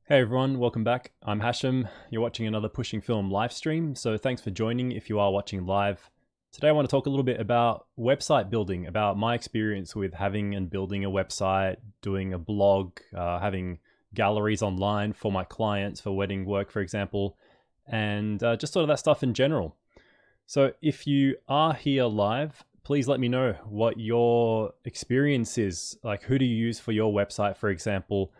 Hey everyone, welcome back. I'm Hashem. You're watching another Pushing Film live stream, so thanks for joining if you are watching live. Today I want to talk a little bit about website building, about my experience with having and building a website, doing a blog, having galleries online for my clients for wedding work, for example, and just sort of that stuff in general. So if you are here live, please let me know what your experience is. Like, who do you use for your website, for example?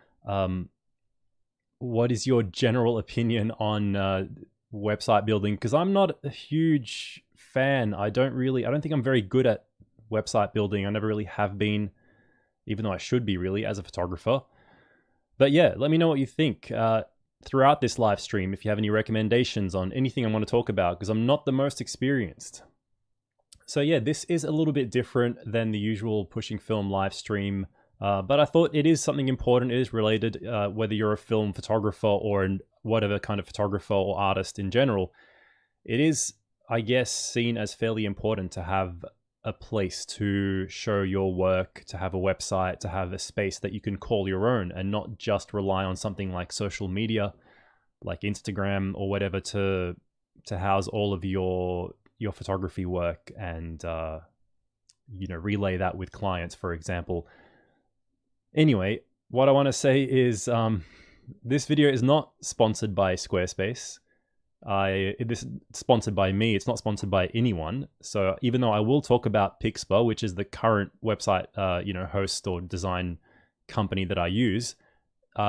What is your general opinion on website building? Because I'm not a huge fan. I don't think I'm very good at website building. I never really have been, even though I should be really as a photographer. But yeah, let me know what you think throughout this live stream if you have any recommendations on anything I want to talk about, because I'm not the most experienced. So yeah, this is a little bit different than the usual Pushing Film live stream. But I thought it is something important. It is related, whether you're a film photographer or whatever kind of photographer or artist in general. It is, I guess, seen as fairly important to have a place to show your work, to have a website, to have a space that you can call your own and not just rely on something like social media, like Instagram or whatever, to house all of your photography work and relay that with clients, for example. Anyway, what I want to say is this video is not sponsored by Squarespace. This is sponsored by me. It's not sponsored by anyone. So even though I will talk about Pixpa, which is the current website host or design company that I use,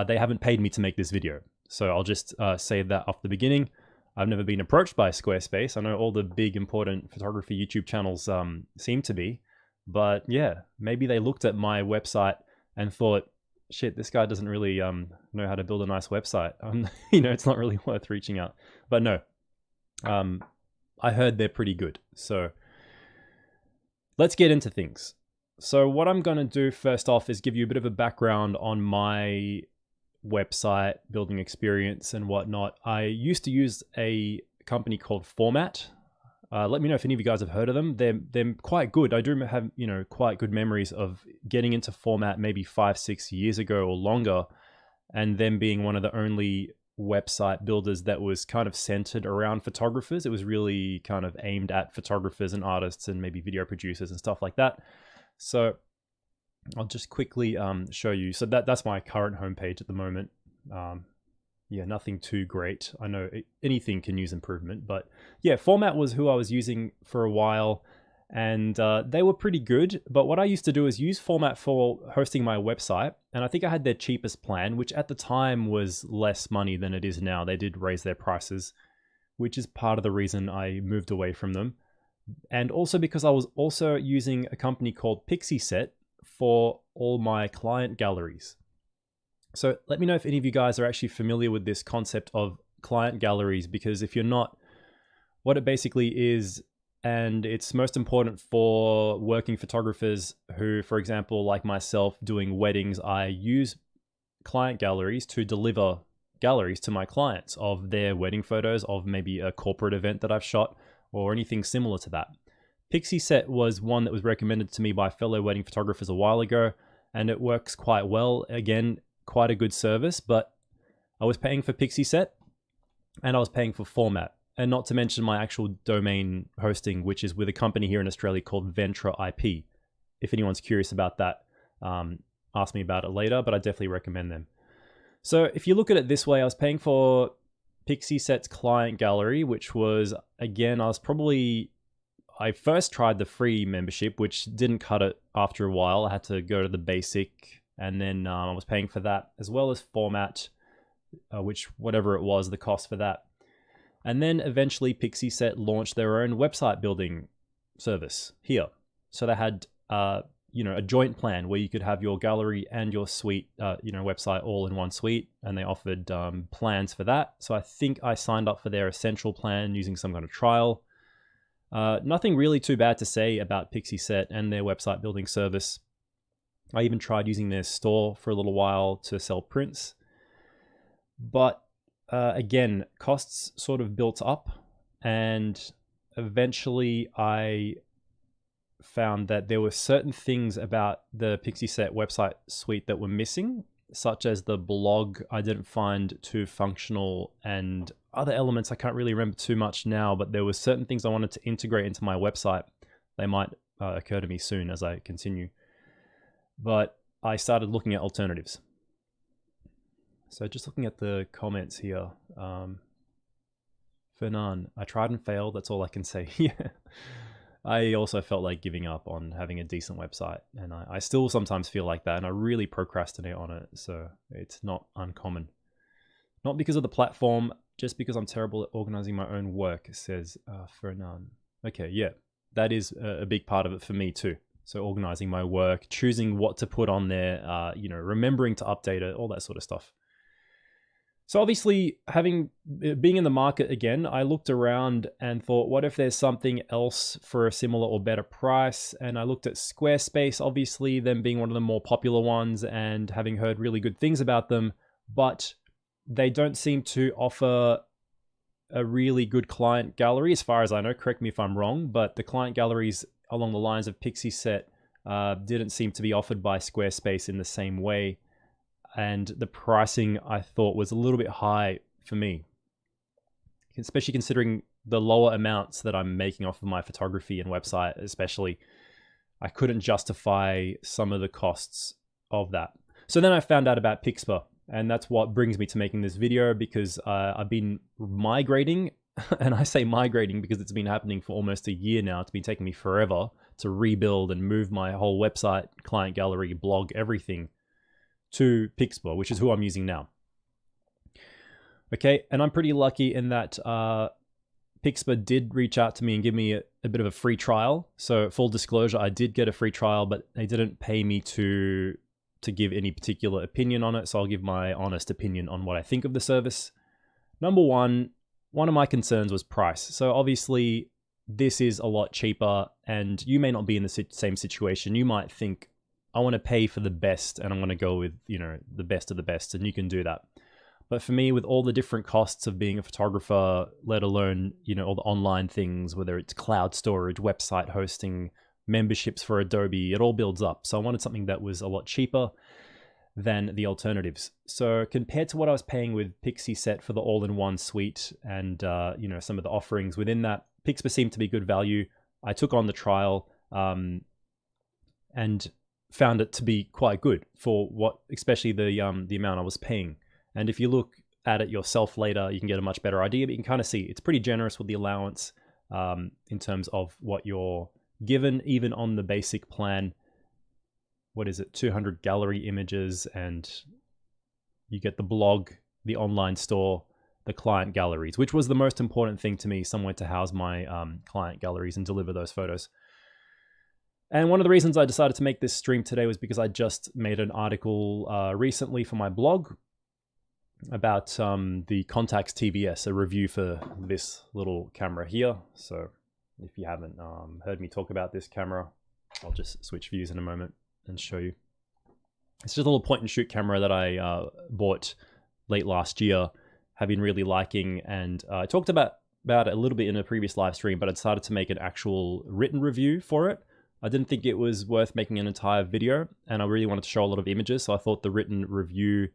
they haven't paid me to make this video. So I'll just say that off the beginning. I've never been approached by Squarespace. I know all the big important photography YouTube channels seem to be. But yeah, maybe they looked at my website and thought, shit, this guy doesn't really know how to build a nice website. It's not really worth reaching out. But no, I heard they're pretty good. So let's get into things. So what I'm going to do first off is give you a bit of a background on my website building experience and whatnot. I used to use a company called Format. Let me know if any of you guys have heard of them. They're quite good. I do have quite good memories of getting into Format maybe 5-6 years ago or longer, and them being one of the only website builders that was kind of centered around photographers. It was really kind of aimed at photographers and artists and maybe video producers and stuff like that. So I'll just quickly show you. So that's my current homepage at the moment. Yeah, nothing too great. I know anything can use improvement, but yeah, Format was who I was using for a while, and they were pretty good. But what I used to do is use Format for hosting my website, and I think I had their cheapest plan, which at the time was less money than it is now. They did raise their prices, which is part of the reason I moved away from them. And also because I was also using a company called Pixpa for all my client galleries. So let me know if any of you guys are actually familiar with this concept of client galleries, because if you're not, what it basically is, and it's most important for working photographers who, for example, like myself doing weddings, I use client galleries to deliver galleries to my clients of their wedding photos of maybe a corporate event that I've shot or anything similar to that. Pixpa was one that was recommended to me by fellow wedding photographers a while ago, and it works quite well. Again, quite a good service, but I was paying for Pixpa and I was paying for Format, and not to mention my actual domain hosting, which is with a company here in Australia called Ventra IP. If anyone's curious about that, ask me about it later, but I definitely recommend them. So if you look at it this way, I was paying for Pixpa's client gallery, which was, again, I first tried the free membership, which didn't cut it after a while. I had to go to the basic, and then I was paying for that as well as Format, which whatever it was, the cost for that. And then eventually Pixpa launched their own website building service here. So they had a joint plan where you could have your gallery and your suite, website all in one suite, and they offered plans for that. So I think I signed up for their essential plan using some kind of trial. Nothing really too bad to say about Pixpa and their website building service. I even tried using their store for a little while to sell prints. But again, costs sort of built up, and eventually I found that there were certain things about the Pixpa website suite that were missing. such as the blog, I didn't find too functional, and other elements I can't really remember too much now, but there were certain things I wanted to integrate into my website. They might occur to me soon as I continue. But I started looking at alternatives. So just looking at the comments here. Fernan, I tried and failed. That's all I can say. Yeah. I also felt like giving up on having a decent website, and I still sometimes feel like that, and I really procrastinate on it, so it's not uncommon. Not because of the platform, just because I'm terrible at organizing my own work, says Fernan. Okay, yeah, that is a big part of it for me too. So organizing my work, choosing what to put on there, remembering to update it, all that sort of stuff. So obviously, being in the market again, I looked around and thought, what if there's something else for a similar or better price? And I looked at Squarespace, obviously, them being one of the more popular ones and having heard really good things about them, but they don't seem to offer a really good client gallery, as far as I know. Correct me if I'm wrong, but the client galleries along the lines of Pixieset didn't seem to be offered by Squarespace in the same way. And the pricing I thought was a little bit high for me, especially considering the lower amounts that I'm making off of my photography and website, especially. I couldn't justify some of the costs of that. So then I found out about Pixpa, and that's what brings me to making this video, because I've been migrating, and I say migrating because it's been happening for almost a year now. It's been taking me forever to rebuild and move my whole website, client gallery, blog, everything to Pixpa, which is who I'm using now. Okay, and I'm pretty lucky in that Pixpa did reach out to me and give me a bit of a free trial. So full disclosure, I did get a free trial, but they didn't pay me to give any particular opinion on it. So I'll give my honest opinion on what I think of the service. Number one of my concerns was price. So obviously this is a lot cheaper, and you may not be in the same situation. You might think, I want to pay for the best, and I'm going to go with, the best of the best, and you can do that. But for me, with all the different costs of being a photographer, let alone, all the online things, whether it's cloud storage, website hosting, memberships for Adobe, it all builds up. So I wanted something that was a lot cheaper than the alternatives. So compared to what I was paying with Pixieset for the all-in-one suite and, some of the offerings within that, Pixpa seemed to be good value. I took on the trial and found it to be quite good for what, especially the amount I was paying. And if you look at it yourself later, you can get a much better idea, but you can kind of see it's pretty generous with the allowance in terms of what you're given, even on the basic plan. What is it? 200 gallery images, and you get the blog, the online store, the client galleries, which was the most important thing to me, somewhere to house my client galleries and deliver those photos. And one of the reasons I decided to make this stream today was because I just made an article recently for my blog about the Contax TVS, a review for this little camera here. So if you haven't heard me talk about this camera, I'll just switch views in a moment and show you. It's just a little point and shoot camera that I bought late last year, have been really liking, and I talked about it a little bit in a previous live stream, but I decided to make an actual written review for it. I didn't think it was worth making an entire video, and I really wanted to show a lot of images, so I thought the written review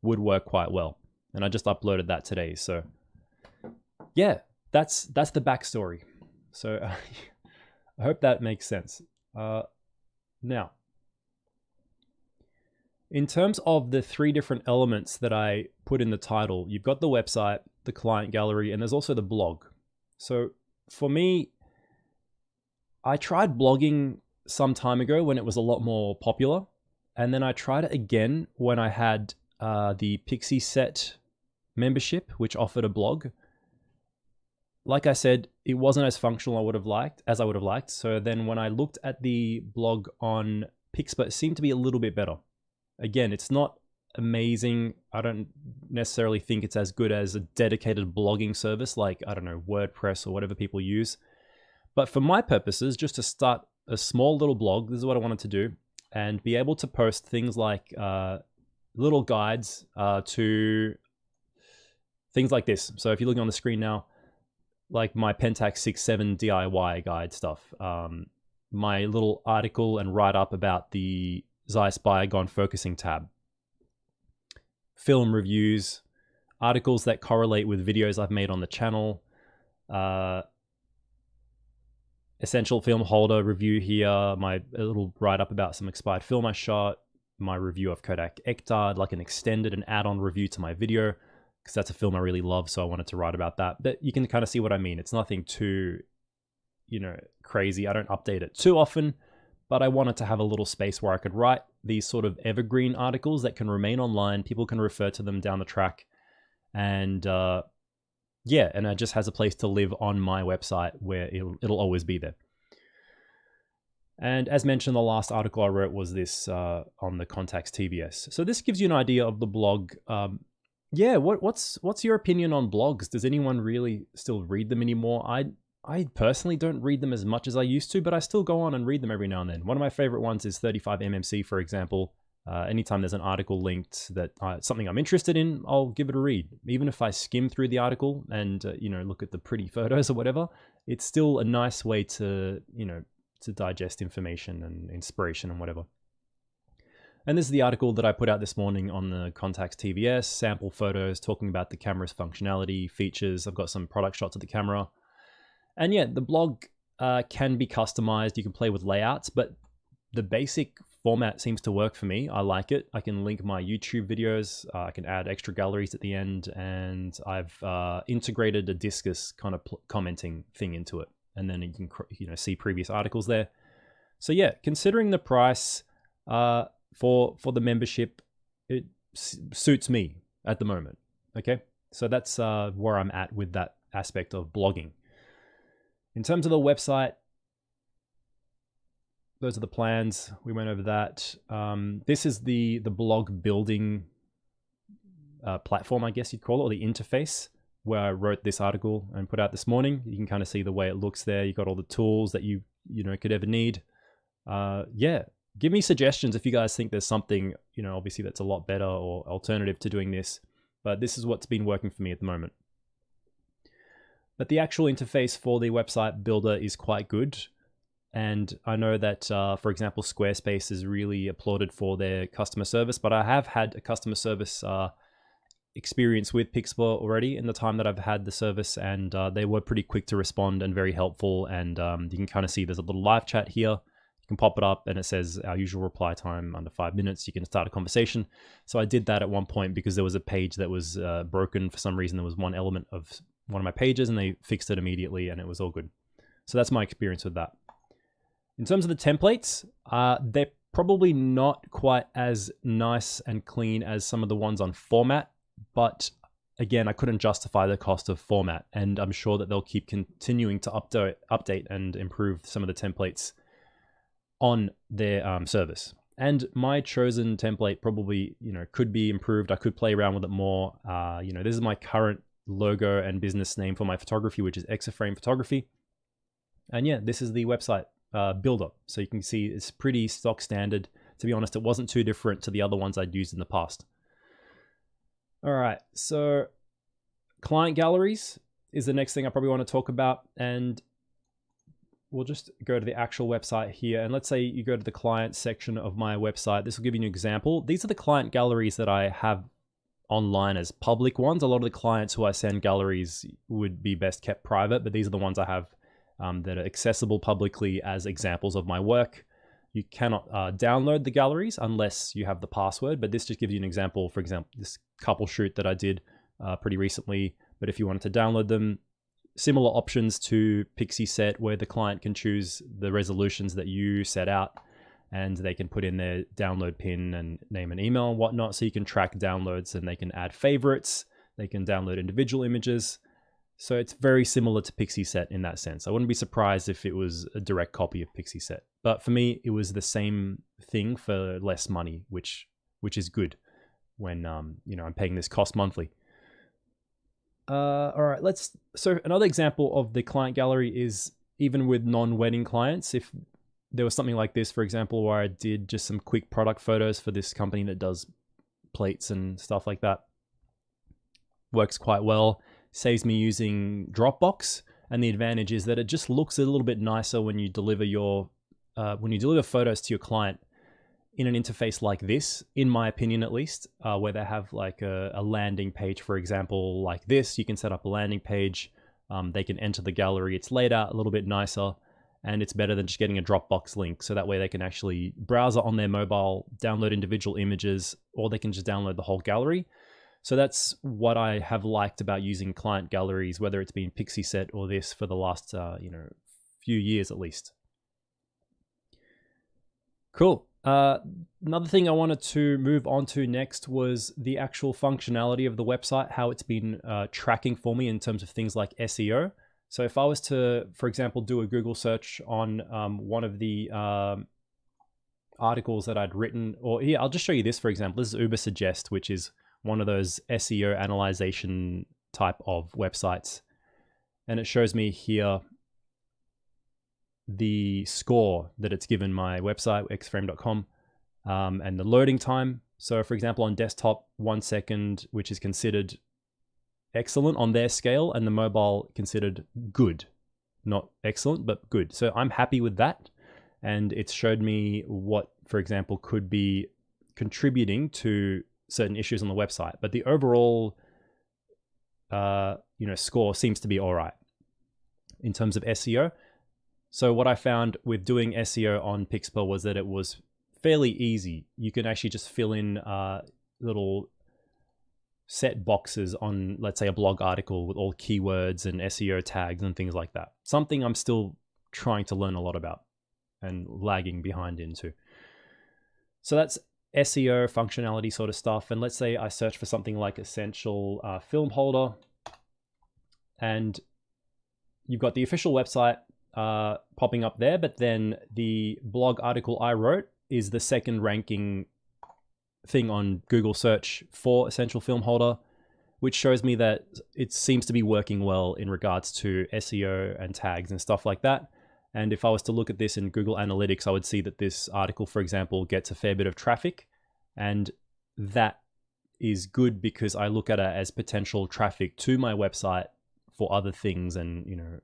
would work quite well. And I just uploaded that today. So yeah, that's the backstory. So I hope that makes sense. Now, in terms of the 3 different elements that I put in the title, you've got the website, the client gallery, and there's also the blog. So for me, I tried blogging some time ago when it was a lot more popular. And then I tried it again when I had the Pixieset membership, which offered a blog. Like I said, it wasn't as functional as I would have liked. So then when I looked at the blog on Pixpa, it seemed to be a little bit better. Again, it's not amazing. I don't necessarily think it's as good as a dedicated blogging service like, I don't know, WordPress or whatever people use. But for my purposes, just to start a small little blog, this is what I wanted to do, and be able to post things like little guides to things like this. So if you're looking on the screen now, like my Pentax 6.7 DIY guide stuff, my little article and write-up about the Zeiss Biogon focusing tab. film reviews, articles that correlate with videos I've made on the channel, essential film holder review here, my little write-up about some expired film I shot, my review of Kodak Ektar, like an extended and add-on review to my video, because that's a film I really love, so I wanted to write about that. But you can kind of see what I mean. It's nothing too, crazy. I don't update it too often, but I wanted to have a little space where I could write these sort of evergreen articles that can remain online. People can refer to them down the track. And and it just has a place to live on my website where it'll always be there. And as mentioned, the last article I wrote was this on the Contacts TVS. So this gives you an idea of the blog. What's your opinion on blogs? Does anyone really still read them anymore? I personally don't read them as much as I used to, but I still go on and read them every now and then. One of my favorite ones is 35mmc, for example. Anytime there's an article linked that something I'm interested in, I'll give it a read. Even if I skim through the article and look at the pretty photos or whatever, it's still a nice way to to digest information and inspiration and whatever. And this is the article that I put out this morning on the Contacts TVS, sample photos talking about the camera's functionality, features. I've got some product shots of the camera. And yeah, the blog can be customized. You can play with layouts, but the basic format seems to work for me. I like it. I can link my YouTube videos. I can add extra galleries at the end, and I've integrated a Discus kind of commenting thing into it. And then you can see previous articles there. So yeah, considering the price for the membership, it suits me at the moment. Okay, so that's where I'm at with that aspect of blogging. In terms of the website, those are the plans. We went over that. This is the blog building platform, I guess you'd call it, or the interface where I wrote this article and put out this morning. You can kind of see the way it looks there. You got all the tools that you could ever need. Yeah, give me suggestions if you guys think there's something, obviously that's a lot better or alternative to doing this, but this is what's been working for me at the moment. But the actual interface for the website builder is quite good. And I know that, for example, Squarespace is really applauded for their customer service, but I have had a customer service experience with Pixpa already in the time that I've had the service, and they were pretty quick to respond and very helpful. And you can kind of see there's a little live chat here. You can pop it up and it says our usual reply time under 5 minutes. You can start a conversation. So I did that at one point because there was a page that was broken for some reason. There was one element of one of my pages and they fixed it immediately and it was all good. So that's my experience with that. In terms of the templates, they're probably not quite as nice and clean as some of the ones on Format, but again, I couldn't justify the cost of Format, and I'm sure that they'll keep continuing to update and improve some of the templates on their service. And my chosen template probably, could be improved. I could play around with it more. This is my current logo and business name for my photography, which is Exaframe Photography. And yeah, this is the website builder. So you can see it's pretty stock standard. To be honest, it wasn't too different to the other ones I'd used in the past. All right, so client galleries is the next thing I probably want to talk about. And we'll just go to the actual website here. And let's say you go to the client section of my website. This will give you an example. These are the client galleries that I have online as public ones. A lot of the clients who I send galleries would be best kept private, but these are the ones I have that are accessible publicly as examples of my work. You cannot download the galleries unless you have the password, but this just gives you an example. For example, this couple shoot that I did pretty recently, but if you wanted to download them, similar options to Pixieset where the client can choose the resolutions that you set out and they can put in their download pin and name and email and whatnot, so you can track downloads and they can add favorites, they can download individual images. So it's very similar to Pixieset in that sense. I wouldn't be surprised if it was a direct copy of Pixieset. But for me, it was the same thing for less money, which is good when I'm paying this cost monthly. All right, so another example of the client gallery is even with non-wedding clients. If there was something like this, for example, where I did just some quick product photos for this company that does plates and stuff like that, works quite well. Saves me using Dropbox, and the advantage is that it just looks a little bit nicer when you deliver photos to your client. in an interface like this, in my opinion at least, where they have like a landing page, for example, like this. You can set up a landing page. They can enter the gallery. It's laid out a little bit nicer, and it's better than just getting a Dropbox link. So that way they can actually browse it on their mobile, download individual images, or they can just download the whole gallery. So that's what I have liked about using client galleries, whether it's been Pixieset or this for the last, few years at least. Cool. Another thing I wanted to move on to next was the actual functionality of the website, how it's been tracking for me in terms of things like SEO. So if I was to, for example, do a Google search on one of the articles that I'd written, or here, I'll just show you this, for example. This is Ubersuggest, which is one of those SEO analyzation type of websites. And it shows me here the score that it's given my website, xframe.com, and the loading time. So for example, on desktop, 1 second, which is considered excellent on their scale, and the mobile considered good. Not excellent, but good. So I'm happy with that. And it's showed me what, for example, could be contributing to certain issues on the website. But the overall, score seems to be all right in terms of SEO. So what I found with doing SEO on Pixpa was that it was fairly easy. You can actually just fill in little set boxes on, let's say, a blog article with all keywords and SEO tags and things like that. Something I'm still trying to learn a lot about and lagging behind into. So that's SEO functionality sort of stuff. And let's say I search for something like essential film holder, and you've got the official website popping up there, but then the blog article I wrote is the second ranking thing on Google search for essential film holder, which shows me that it seems to be working well in regards to SEO and tags and stuff like that. And if I was to look at this in Google Analytics, I would see that this article, for example, gets a fair bit of traffic. And that is good because I look at it as potential traffic to my website for other things and,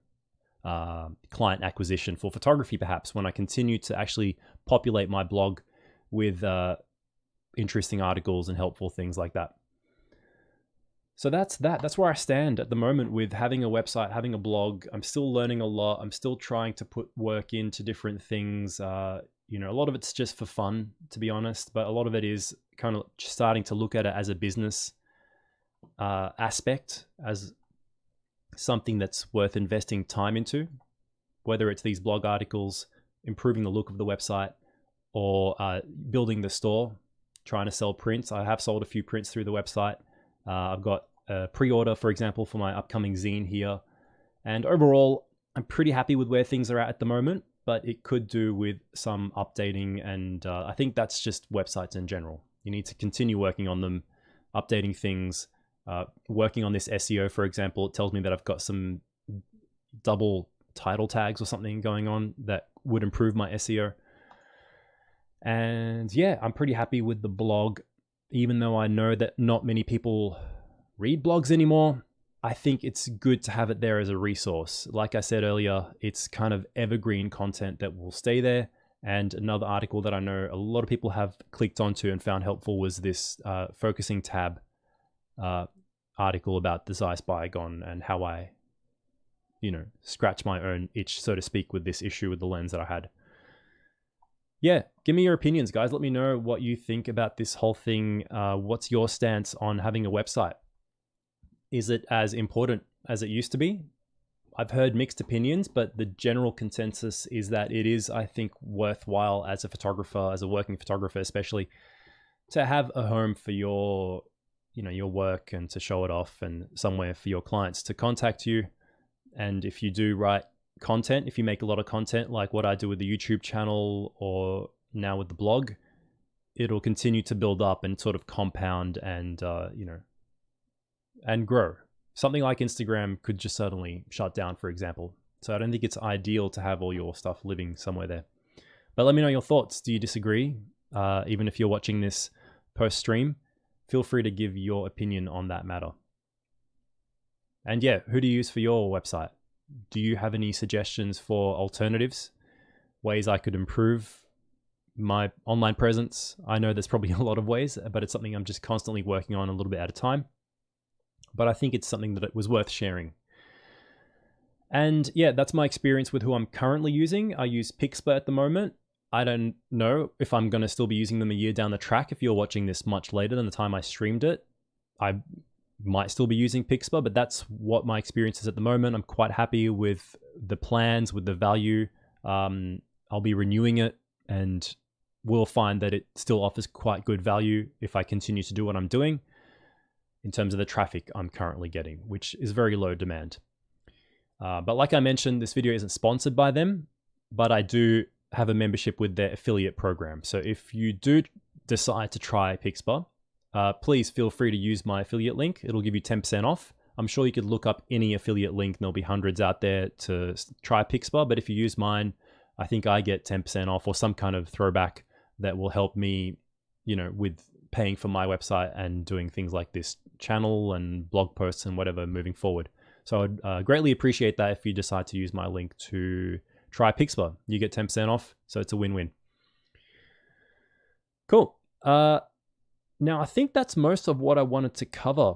client acquisition for photography, perhaps, when I continue to actually populate my blog with interesting articles and helpful things like that. So that's that. That's where I stand at the moment with having a website, having a blog. I'm still learning a lot. I'm still trying to put work into different things. A lot of it's just for fun, to be honest, but a lot of it is kind of starting to look at it as a business aspect, as something that's worth investing time into, whether it's these blog articles, improving the look of the website, or building the store, trying to sell prints. I have sold a few prints through the website. I've got a pre-order, for example, for my upcoming zine here. And overall, I'm pretty happy with where things are at the moment, but it could do with some updating. And I think that's just websites in general. You need to continue working on them, updating things, working on this SEO, for example. It tells me that I've got some double title tags or something going on that would improve my SEO. And yeah, I'm pretty happy with the blog. Even though I know that not many people read blogs anymore, I think it's good to have it there as a resource. Like I said earlier, it's kind of evergreen content that will stay there. And another article that I know a lot of people have clicked onto and found helpful was this focusing tab article about the Zeiss Bygone and how I, scratch my own itch, so to speak, with this issue with the lens that I had. Yeah, give me your opinions, guys. Let me know what you think about this whole thing. What's your stance on having a website? Is it as important as it used to be? I've heard mixed opinions, but the general consensus is that it is, I think, worthwhile as a photographer, as a working photographer especially, to have a home for your work and to show it off, and somewhere for your clients to contact you. And if you do write content, if you make a lot of content like what I do with the YouTube channel or now with the blog, it'll continue to build up and sort of compound and and grow. Something like Instagram could just suddenly shut down, for example. So I don't think it's ideal to have all your stuff living somewhere there. But let me know your thoughts. Do you disagree? Even if you're watching this post stream, feel free to give your opinion on that matter. And yeah, who do you use for your website? Do you have any suggestions for alternatives, ways I could improve my online presence. I know there's probably a lot of ways, but it's something I'm just constantly working on a little bit at a time. But I think it's something that it was worth sharing. And yeah, that's my experience with who I'm currently using. I use Pixpa at the moment. I don't know if I'm going to still be using them a year down the track. If you're watching this much later than the time I streamed it, I might still be using Pixpa, but that's what my experience is at the moment. I'm quite happy with the plans, with the value. I'll be renewing it, and we'll find that it still offers quite good value if I continue to do what I'm doing in terms of the traffic I'm currently getting, which is very low demand. But like I mentioned, this video isn't sponsored by them, but I do have a membership with their affiliate program. So if you do decide to try Pixpa, please feel free to use my affiliate link. It'll give you 10% off. I'm sure you could look up any affiliate link, and there'll be hundreds out there to try Pixpa. But if you use mine, I think I get 10% off or some kind of throwback that will help me, with paying for my website and doing things like this channel and blog posts and whatever moving forward. So I'd greatly appreciate that if you decide to use my link to try Pixpa. You get 10% off, so it's a win-win. Cool. Now, I think that's most of what I wanted to cover,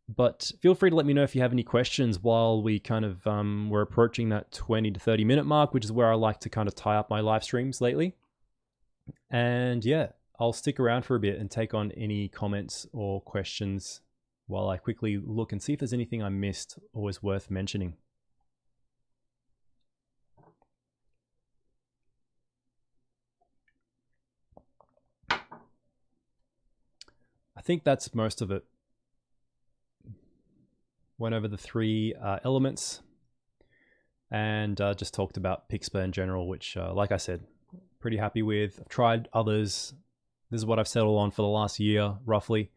but feel free to let me know if you have any questions while we kind of, we're approaching that 20 to 30 minute mark, which is where I like to kind of tie up my live streams lately. And yeah, I'll stick around for a bit and take on any comments or questions while I quickly look and see if there's anything I missed or is worth mentioning. I think that's most of it. Went over the three elements and just talked about Pixpa in general, which, like I said, pretty happy with. I've tried others. This is what I've settled on for the last year, roughly,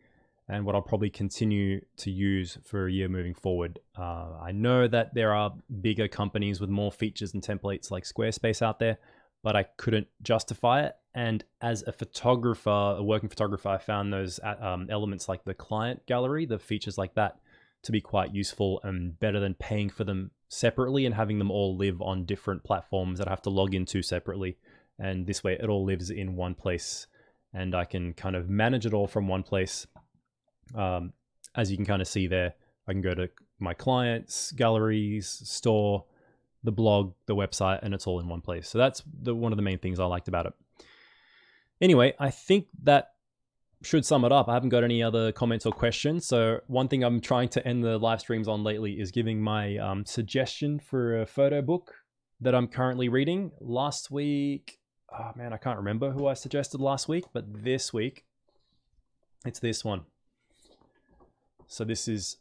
and what I'll probably continue to use for a year moving forward. I know that there are bigger companies with more features and templates like Squarespace out there, but I couldn't justify it. And as a photographer, a working photographer, I found those elements like the client gallery, the features like that, to be quite useful and better than paying for them separately and having them all live on different platforms that I have to log into separately. And this way it all lives in one place and I can kind of manage it all from one place. As you can kind of see there, I can go to my clients, galleries, store, the blog, the website, and it's all in one place. So that's one of the main things I liked about it. Anyway, I think that should sum it up. I haven't got any other comments or questions. So one thing I'm trying to end the live streams on lately is giving my suggestion for a photo book that I'm currently reading. Last week, oh man, I can't remember who I suggested last week, but this week, it's this one. So this is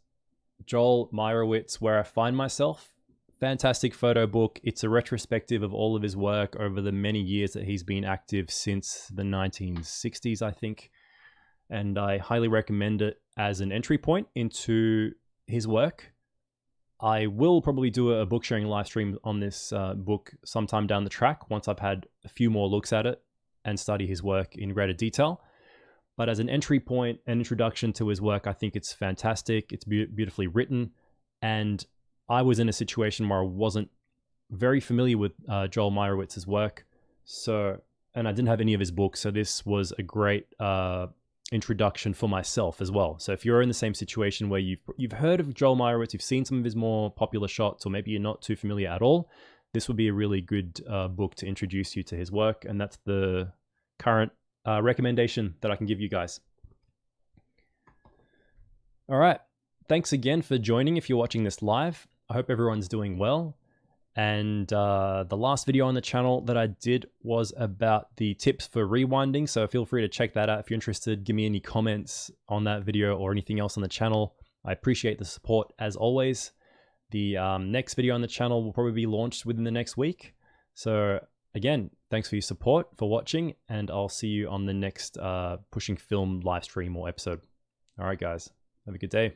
Joel Meyerowitz, Where I Find Myself. Fantastic photo book. It's a retrospective of all of his work over the many years that he's been active since the 1960s, I think. And I highly recommend it as an entry point into his work. I will probably do a book sharing live stream on this book sometime down the track once I've had a few more looks at it and study his work in greater detail. But as an entry point, an introduction to his work, I think it's fantastic. It's beautifully written. And I was in a situation where I wasn't very familiar with Joel Meyerowitz's work. And I didn't have any of his books. So this was a great introduction for myself as well. So if you're in the same situation where you've heard of Joel Meyerowitz, you've seen some of his more popular shots, or maybe you're not too familiar at all, this would be a really good book to introduce you to his work. And that's the current recommendation that I can give you guys. All right. Thanks again for joining if you're watching this live. I hope everyone's doing well. And the last video on the channel that I did was about the tips for rewinding. So feel free to check that out if you're interested. Give me any comments on that video or anything else on the channel. I appreciate the support as always. The next video on the channel will probably be launched within the next week. So again, thanks for your support, for watching, and I'll see you on the next Pushing Film live stream or episode. All right, guys, have a good day.